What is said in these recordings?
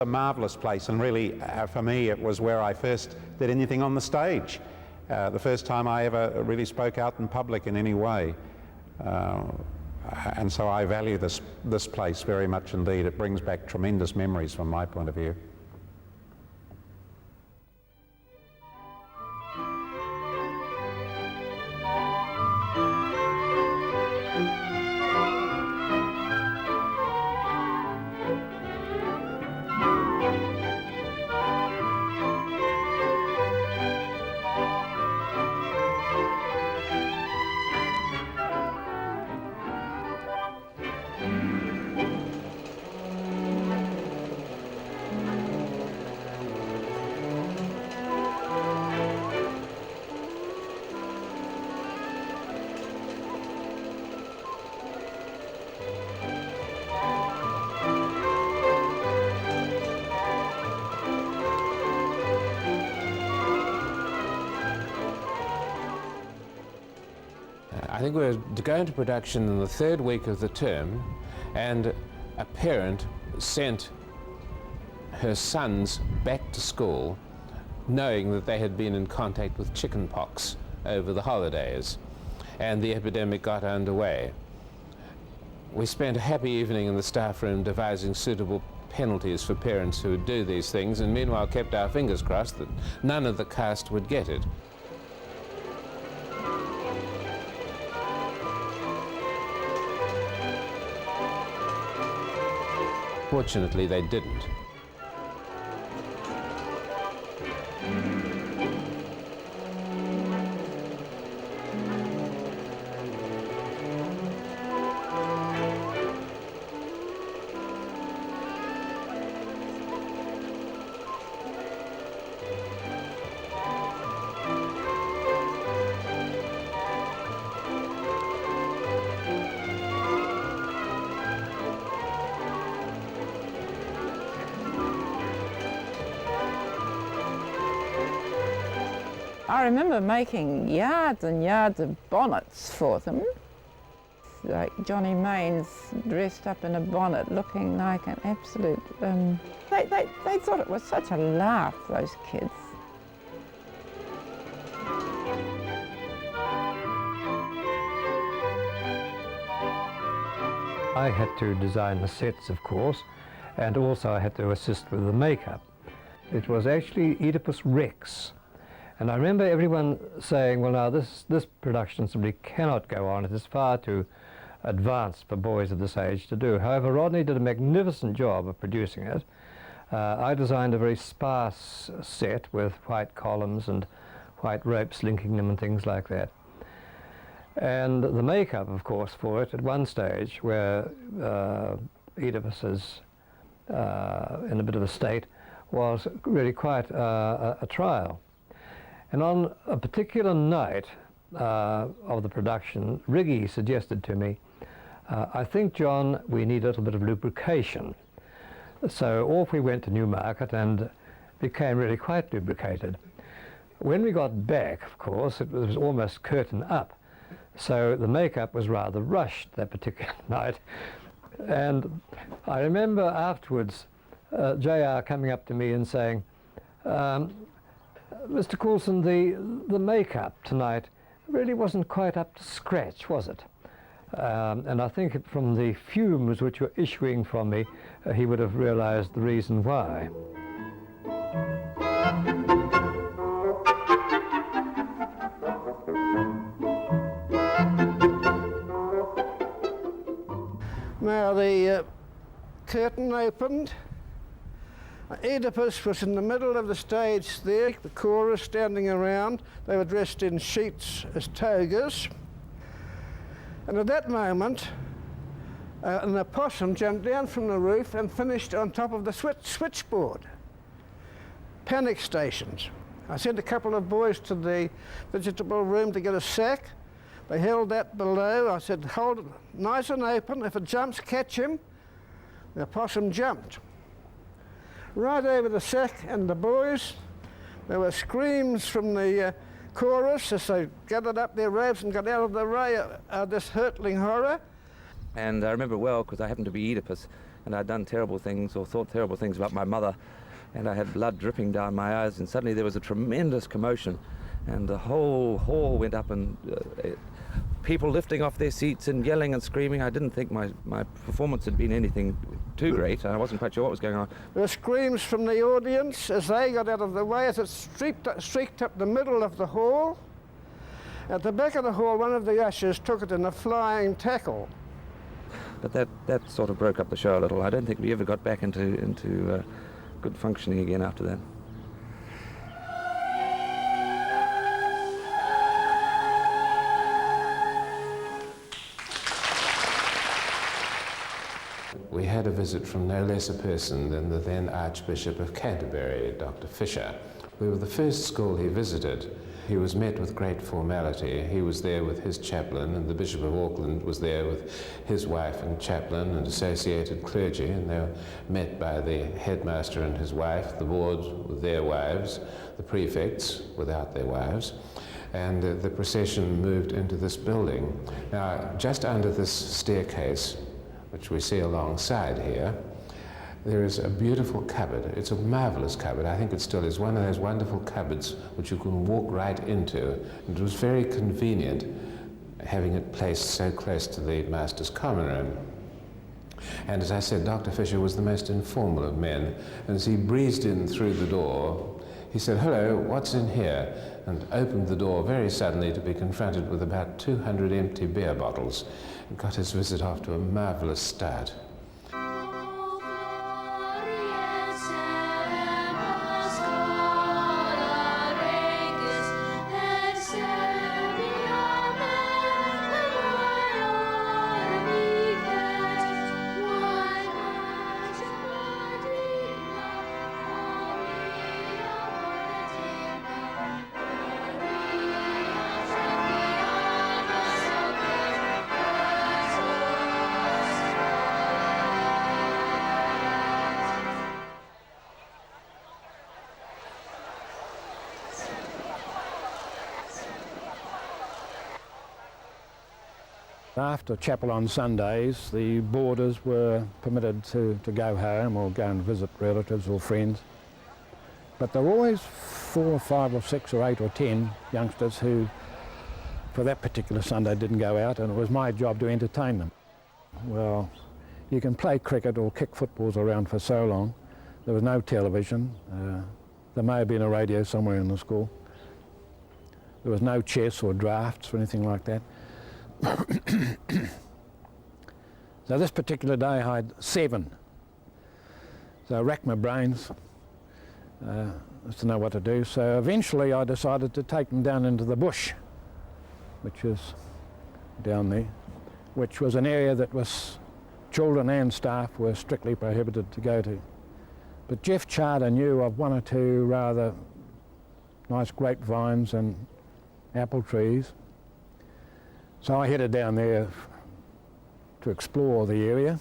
A marvellous place, and really for me it was where I first did anything on the stage. The first time I ever really spoke out in public in any way. And so I value this place very much indeed. It brings back tremendous memories from my point of view. I think we were to go into production in the third week of the term, and a parent sent her sons back to school knowing that they had been in contact with chicken pox over the holidays, and the epidemic got underway. We spent a happy evening in the staff room devising suitable penalties for parents who would do these things, and meanwhile kept our fingers crossed that none of the cast would get it. Fortunately, they didn't. I remember making yards and yards of bonnets for them. Like Johnny Mains dressed up in a bonnet looking like an absolute... They thought it was such a laugh, those kids. I had to design the sets, of course, and also I had to assist with the makeup. It was actually Oedipus Rex. And I remember everyone saying, well, now this production simply cannot go on. It is far too advanced for boys of this age to do. However, Rodney did a magnificent job of producing it. I designed a very sparse set with white columns and white ropes linking them and things like that. And the makeup, of course, for it at one stage where Oedipus is in a bit of a state was really quite a trial. And on a particular night of the production, Riggy suggested to me, I think, John, we need a little bit of lubrication. So off we went to Newmarket and became really quite lubricated. When we got back, of course, it was almost curtain up. So the makeup was rather rushed that particular night. And I remember afterwards JR coming up to me and saying, Mr. Coulson, the makeup tonight really wasn't quite up to scratch, was it? And I think from the fumes which were issuing from me, he would have realized the reason why. Now the curtain opened. Oedipus was in the middle of the stage there, the chorus standing around. They were dressed in sheets as togas. And at that moment, an opossum jumped down from the roof and finished on top of the switchboard. Panic stations. I sent a couple of boys to the vegetable room to get a sack. They held that below. I said, hold it nice and open. If it jumps, catch him. The opossum jumped. Right over the sack and the boys. There were screams from the chorus as they gathered up their robes and got out of the way of this hurtling horror. And I remember well, because I happened to be Oedipus, and I'd done terrible things or thought terrible things about my mother, and I had blood dripping down my eyes, and suddenly there was a tremendous commotion, and the whole hall went up, and people lifting off their seats and yelling and screaming. I didn't think my performance had been anything too great, and I wasn't quite sure what was going on. There were screams from the audience as they got out of the way as it streaked up the middle of the hall. At the back of the hall, one of the ushers took it in a flying tackle. But that sort of broke up the show a little. I don't think we ever got back into good functioning again after that. We had a visit from no less a person than the then Archbishop of Canterbury, Dr. Fisher. We were the first school he visited. He was met with great formality. He was there with his chaplain, and the Bishop of Auckland was there with his wife and chaplain and associated clergy, and they were met by the headmaster and his wife, the board with their wives, the prefects without their wives, and the procession moved into this building. Now, just under this staircase, which we see alongside here, there is a beautiful cupboard. It's a marvelous cupboard. I think it still is one of those wonderful cupboards which you can walk right into. And it was very convenient having it placed so close to the Master's Common Room. And as I said, Dr. Fisher was the most informal of men. And as he breezed in through the door, he said, "Hello, what's in here?" and opened the door very suddenly to be confronted with about 200 empty beer bottles, and got his visit off to a marvelous start. After chapel on Sundays, the boarders were permitted to go home or go and visit relatives or friends. But there were always 4 or 5 or 6 or 8 or 10 youngsters who, for that particular Sunday, didn't go out, and it was my job to entertain them. Well, you can play cricket or kick footballs around for so long. There was no television. There may have been a radio somewhere in the school. There was no chess or drafts or anything like that. So this particular day I had 7. So I racked my brains as to know what to do. So eventually I decided to take them down into the bush, which is down there, which was an area that was children and staff were strictly prohibited to go to. But Jeff Charter knew of 1 or 2 rather nice grapevines and apple trees. So I headed down there to explore the area.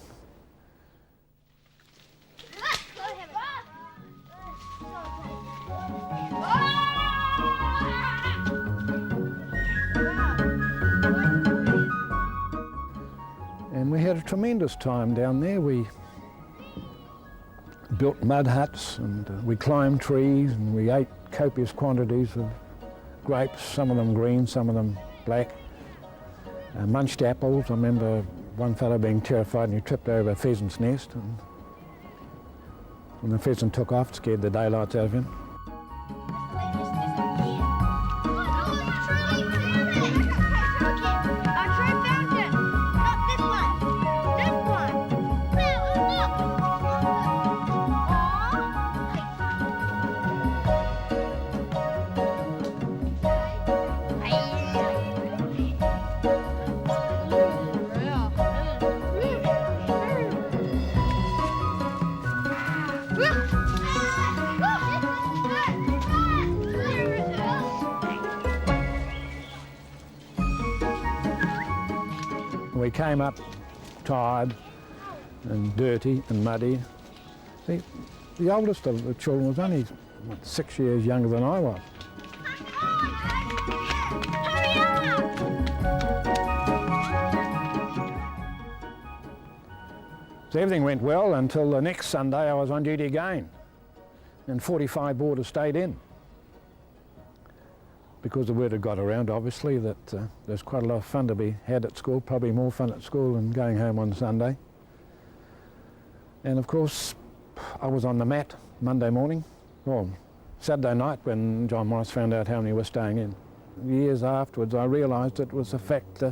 And we had a tremendous time down there. We built mud huts, and we climbed trees, and we ate copious quantities of grapes, some of them green, some of them black. Munched apples. I remember one fellow being terrified and he tripped over a pheasant's nest, and when the pheasant took off, it scared the daylights out of him. We came up tired and dirty and muddy. The oldest of the children was only 6 years younger than I was. So everything went well until the next Sunday I was on duty again, and 45 boarders stayed in. Because the word had got around, obviously, that there's quite a lot of fun to be had at school, probably more fun at school than going home on Sunday. And of course, I was on the mat Monday morning, or Saturday night, when John Morris found out how many were staying in. Years afterwards, I realised it was a fact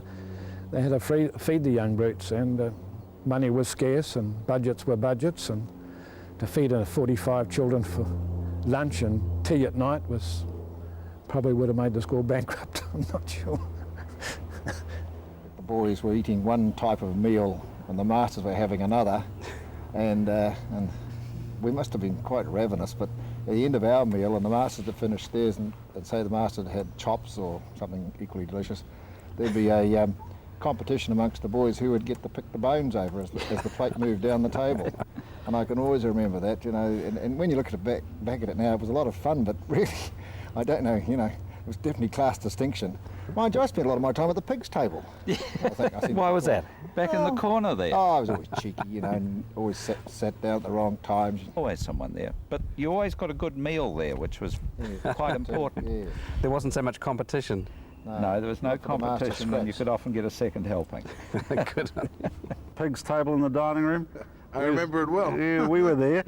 they had to feed the young brutes, and money was scarce and budgets were budgets, and to feed 45 children for lunch and tea at night was probably would have made the school bankrupt, I'm not sure. The boys were eating one type of meal and the masters were having another, and we must have been quite ravenous, but at the end of our meal, and the masters had finished theirs, and say the master had chops or something equally delicious, there'd be a competition amongst the boys who would get to pick the bones over as the plate moved down the table. And I can always remember that, you know, and when you look at it back at it now, it was a lot of fun, but really, I don't know, you know, it was definitely class distinction. Mind you, I spent a lot of my time at the pigs table. Why was that? Back in the corner there? Oh, I was always cheeky, you know, and always sat down at the wrong times. Always someone there. But you always got a good meal there, which was quite important. Yeah. There wasn't so much competition. No, there was no not for the master competition, and you scraps. could often get a second helping. Good. Pig's table in the dining room. I remember it well. Yeah, we were there.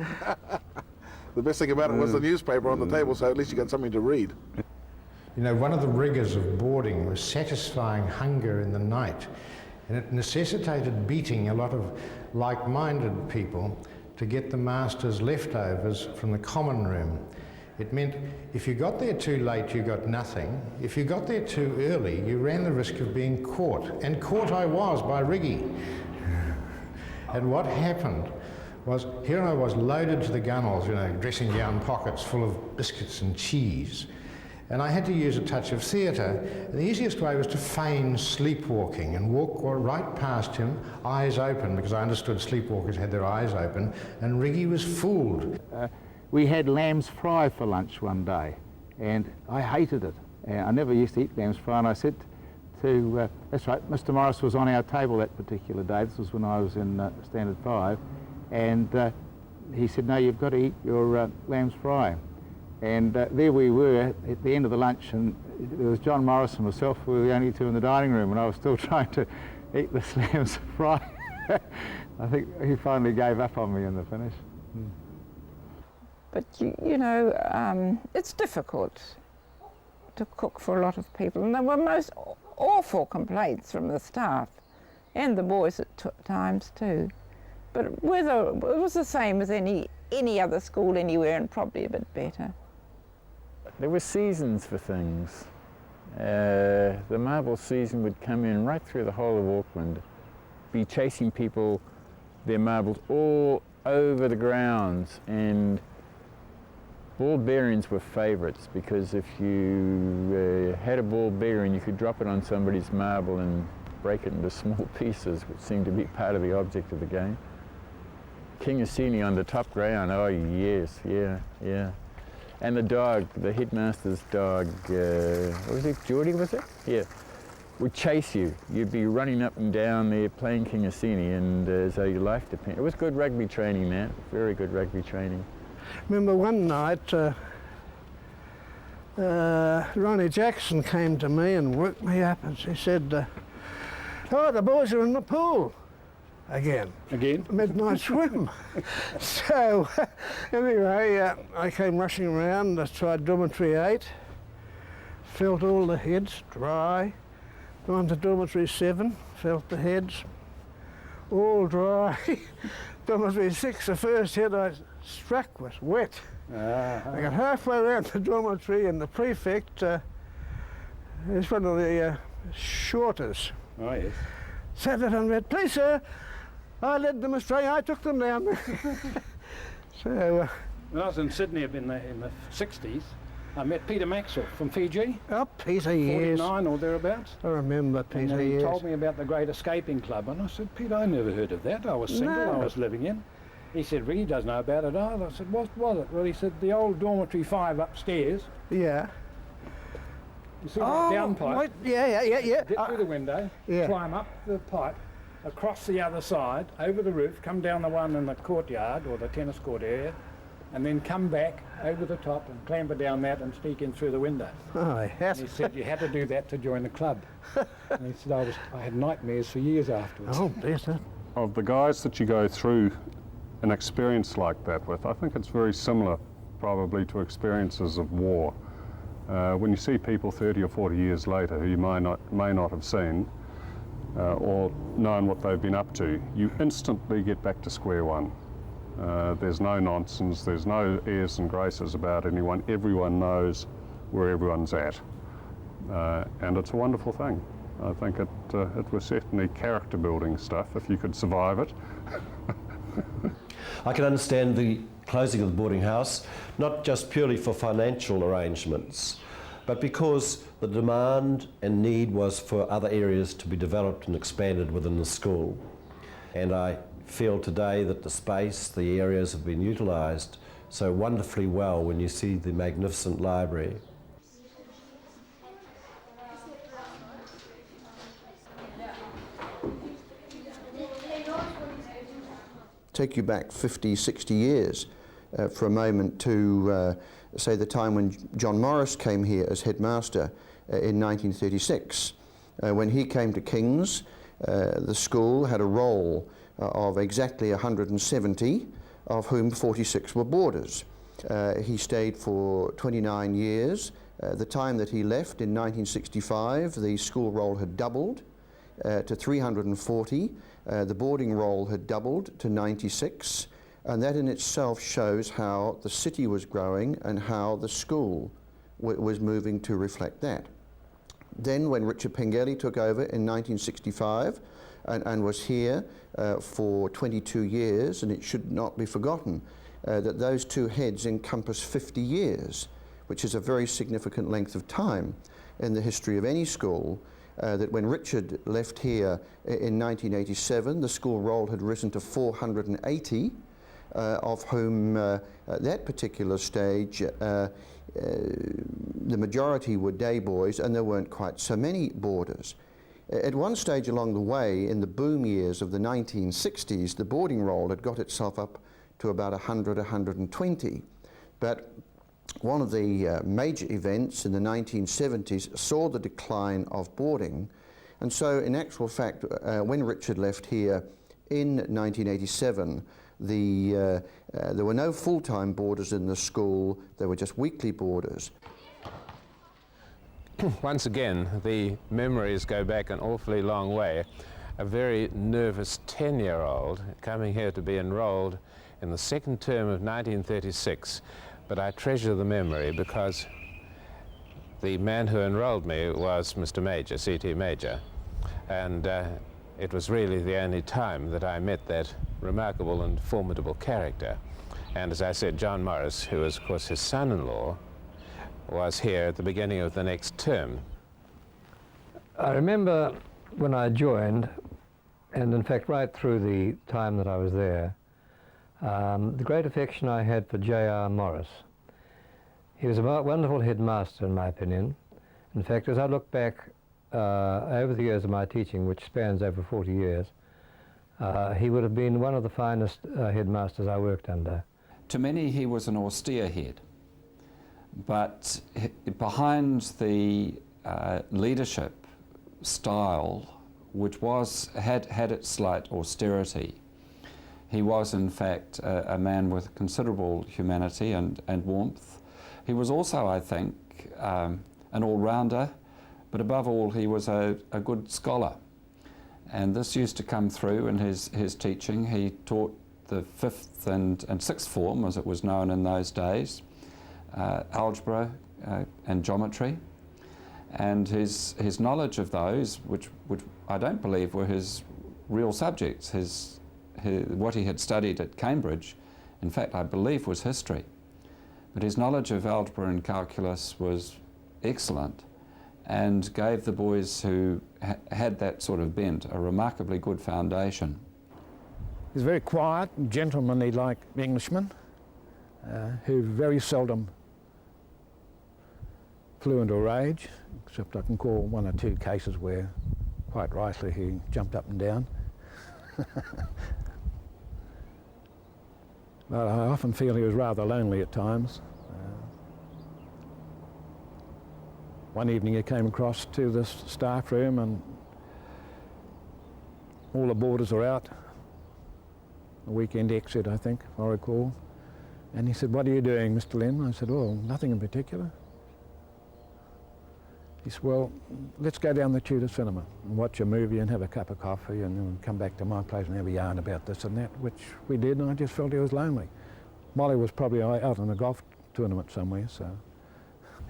The best thing about it was the newspaper on the table, so at least you got something to read. You know, one of the rigours of boarding was satisfying hunger in the night, and it necessitated beating a lot of like-minded people to get the master's leftovers from the common room. It meant if you got there too late, you got nothing. If you got there too early, you ran the risk of being caught. And caught I was by Riggy. And what happened was, here I was loaded to the gunwales, you know, dressing gown pockets full of biscuits and cheese. And I had to use a touch of theatre. And the easiest way was to feign sleepwalking and walk right past him, eyes open, because I understood sleepwalkers had their eyes open, and Riggy was fooled. We had lamb's fry for lunch one day, and I hated it. I never used to eat lamb's fry, and I said to, that's right, Mr. Morris was on our table that particular day. This was when I was in Standard 5, and he said, no, you've got to eat your lamb's fry. And there we were at the end of the lunch, and there was John Morris and myself. We were the only two in the dining room, and I was still trying to eat this lamb's fry. I think he finally gave up on me in the finish. But you know, it's difficult to cook for a lot of people, and there were most awful complaints from the staff and the boys at times too. But whether it was the same as any other school anywhere, and probably a bit better. There were seasons for things. The marble season would come in right through the whole of Auckland, be chasing people, their marbles all over the grounds, and ball bearings were favourites, because if you had a ball bearing, you could drop it on somebody's marble and break it into small pieces, which seemed to be part of the object of the game. King Asini on the top ground, oh yes, yeah. And the dog, the headmaster's dog, what was it, Geordie was it? Yeah, would chase you. You'd be running up and down there playing King Asini, and so your life depended. It was good rugby training, that, very good rugby training. Remember one night, Ronnie Jackson came to me and woke me up, and she said, oh, the boys are in the pool again. Midnight swim. So anyway, I came rushing around. I tried dormitory 8, felt all the heads dry. Gone to dormitory 7, felt the heads all dry. Dormitory 6, the first head I struck was wet. I got halfway around the dormitory, and the prefect is one of the shorters. Oh, yes. Sat there and read, please sir, I led them astray, I took them down. So when I was in Sydney in the 60s, I met Peter Maxwell from Fiji. Oh, Peter, yes. 49 or thereabouts. I remember Peter, and he yes. told me about the Great Escaping Club, and I said, Peter, I never heard of that. I was single, No. I was living in. He said, Ricky doesn't know about it either. I said, what was it? Well, he said, the old dormitory 5 upstairs. Yeah. You see that down pipe? Right. Yeah. Get through the window, yeah. climb up the pipe, across the other side, over the roof, come down the one in the courtyard or the tennis court area, and then come back over the top and clamber down that and sneak in through the window. Oh, yes. And he said you had to do that to join the club. And he said I had nightmares for years afterwards. Oh, bless it. Of the guys that you go through an experience like that with, I think it's very similar probably to experiences of war. When you see people 30 or 40 years later who you may not have seen or known what they've been up to, you instantly get back to square one. There's no nonsense, there's no airs and graces about anyone. Everyone knows where everyone's at. And it's a wonderful thing. I think it was certainly character building stuff, if you could survive it. I can understand the closing of the boarding house, not just purely for financial arrangements, but because the demand and need was for other areas to be developed and expanded within the school. And I feel today that the space, the areas have been utilised so wonderfully well when you see the magnificent library. Take you back 50, 60 years for a moment to say the time when John Morris came here as headmaster in 1936. When he came to King's, the school had a roll of exactly 170, of whom 46 were boarders. He stayed for 29 years. The time that he left in 1965, the school roll had doubled to 340. The boarding roll had doubled to 96, and that in itself shows how the city was growing and how the school was moving to reflect that. Then when Richard Pengelly took over in 1965 and was here for 22 years, and it should not be forgotten that those two heads encompass 50 years, which is a very significant length of time in the history of any school. That when Richard left here in 1987, the school roll had risen to 480, of whom at that particular stage the majority were day boys, and there weren't quite so many boarders. At one stage along the way, in the boom years of the 1960s, the boarding roll had got itself up to about 100, 120. But one of the major events in the 1970s saw the decline of boarding, and so in actual fact when Richard left here in 1987, there were no full-time boarders in the school, there were just weekly boarders. Once again, the memories go back an awfully long way. A very nervous 10-year-old coming here to be enrolled in the second term of 1936. But I treasure the memory because the man who enrolled me was Mr. Major, C.T. Major, and it was really the only time that I met that remarkable and formidable character. And as I said, John Morris, who was of course his son-in-law, was here at the beginning of the next term. I remember when I joined, and in fact right through the time that I was there, the great affection I had for J.R. Morris. He was a wonderful headmaster, in my opinion. In fact, as I look back over the years of my teaching, which spans over 40 years, he would have been one of the finest headmasters I worked under. To many, he was an austere head, but behind the leadership style, which had its slight austerity, he was, in fact, a man with considerable humanity and warmth. He was also, I think, an all-rounder, but above all, he was a good scholar. And this used to come through in his teaching. He taught the 5th and 6th form, as it was known in those days, algebra and geometry. And his knowledge of those, which I don't believe were his real subjects, what he had studied at Cambridge, in fact, I believe was history. But his knowledge of algebra and calculus was excellent and gave the boys who had that sort of bent a remarkably good foundation. He's very quiet and gentlemanly like Englishman who very seldom flew into a rage, except I can call one or two cases where, quite rightly, he jumped up and down. But I often feel he was rather lonely at times. One evening he came across to this staff room and all the boarders are out. A weekend exit, I think, if I recall. And he said, "What are you doing, Mr. Lennan?" I said, "Well, nothing in particular." He said, "Well, let's go down the Tudor cinema and watch a movie and have a cup of coffee and then come back to my place and have a yarn about this and that," which we did, and I just felt he was lonely. Molly was probably out on a golf tournament somewhere, so.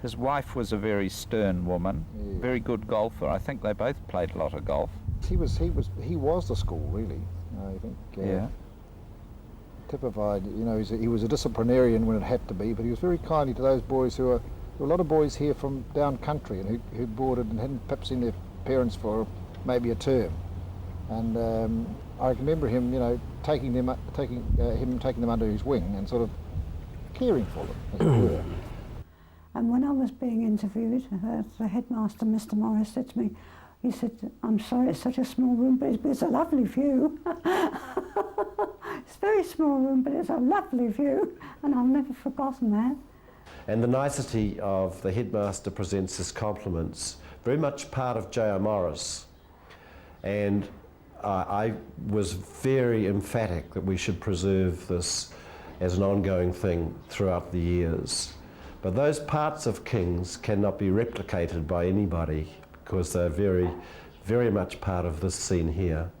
His wife was a very stern woman, very good golfer. I think they both played a lot of golf. He was the school, really. I think. Yeah. Typified. You know, he was a disciplinarian when it had to be, but he was very kindly to those boys who were. There were a lot of boys here from down country and who boarded and hadn't perhaps seen their parents for maybe a term, and I remember him, you know, taking them under his wing and sort of caring for them, as it were. And when I was being interviewed, the headmaster, Mr. Morris, said to me, he said, "I'm sorry, it's such a small room, but it's a lovely view." It's a very small room, but it's a lovely view, and I've never forgotten that. And the nicety of the headmaster presents his compliments, very much part of J.R. Morris. And I was very emphatic that we should preserve this as an ongoing thing throughout the years. But those parts of King's cannot be replicated by anybody because they're very, very much part of this scene here.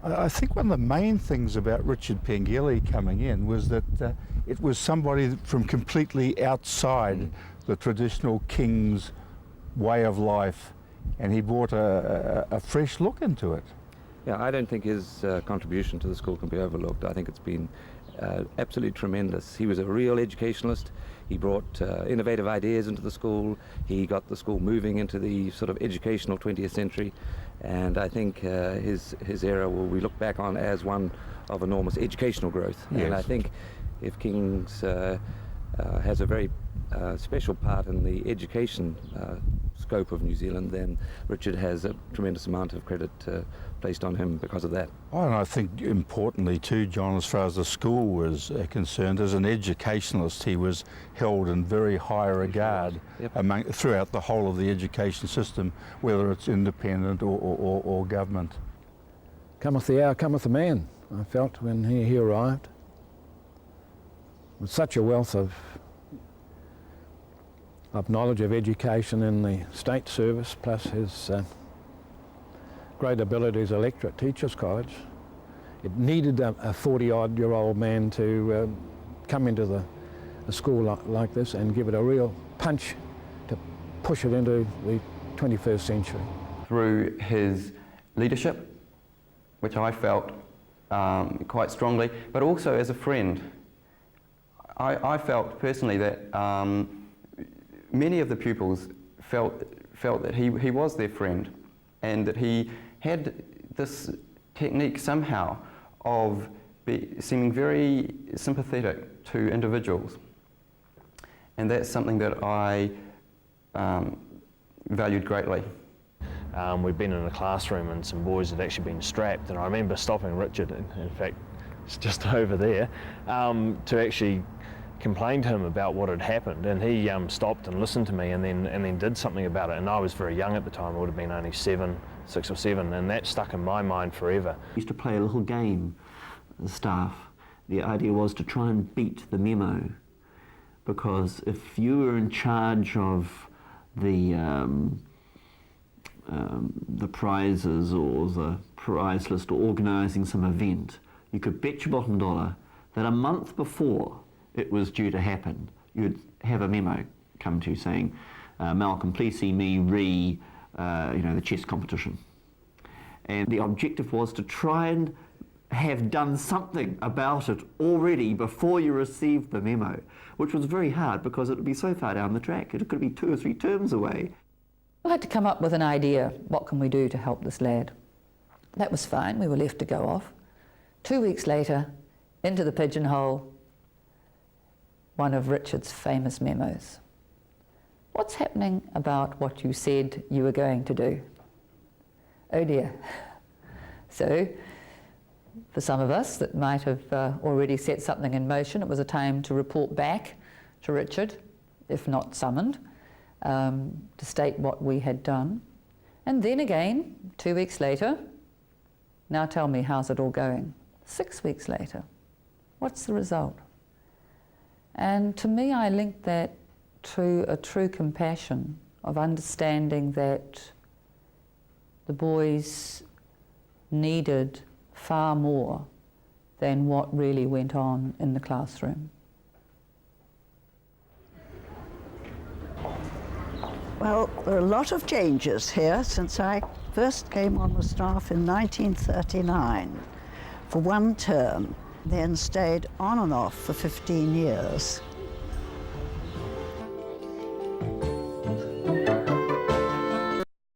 I think one of the main things about Richard Pengelly coming in was that it was somebody from completely outside the traditional King's way of life, and he brought a fresh look into it. Yeah, I don't think his contribution to the school can be overlooked. I think it's been absolutely tremendous. He was a real educationalist. He brought innovative ideas into the school. He got the school moving into the sort of educational 20th century. And I think his era will be looked back on as one of enormous educational growth. Yes. And I think if King's has a very special part in the education scope of New Zealand, then Richard has a tremendous amount of credit placed on him because of that. Oh, and I think importantly too, John, as far as the school was concerned, as an educationalist, he was held in very high regard throughout the whole of the education system, whether it's independent or government. Cometh the hour, cometh the man, I felt when he arrived. With such a wealth of knowledge of education in the state service, plus his great abilities as a lecturer at Teachers College. It needed a 40-odd-year-old man to come into the school like this and give it a real punch to push it into the 21st century. Through his leadership, which I felt quite strongly, but also as a friend. I felt personally that many of the pupils felt that he was their friend, and that he had this technique somehow of seeming very sympathetic to individuals. And that's something that I valued greatly. We'd been in a classroom and some boys had actually been strapped, and I remember stopping Richard, in fact it's just over there, to actually complain to him about what had happened, and he stopped and listened to me and then did something about it. And I was very young at the time, I would have been only 6 or 7, and that stuck in my mind forever. We used to play a little game, the staff. The idea was to try and beat the memo, because if you were in charge of the prizes or the prize list or organising some event, you could bet your bottom dollar that a month before it was due to happen, you'd have a memo come to you saying, Malcolm, please see me the chess competition. And the objective was to try and have done something about it already before you received the memo, which was very hard because it would be so far down the track. It could be 2 or 3 terms away. I had to come up with an idea. What can we do to help this lad? That was fine. We were left to go off. 2 weeks later, into the pigeonhole, one of Richard's famous memos. What's happening about what you said you were going to do? Oh dear. So for some of us that might have already set something in motion, it was a time to report back to Richard, if not summoned, to state what we had done. And then again, 2 weeks later, now tell me, how's it all going? 6 weeks later, what's the result? And to me, I linked that to a true compassion of understanding that the boys needed far more than what really went on in the classroom. Well, there are a lot of changes here since I first came on the staff in 1939 for one term, then stayed on and off for 15 years.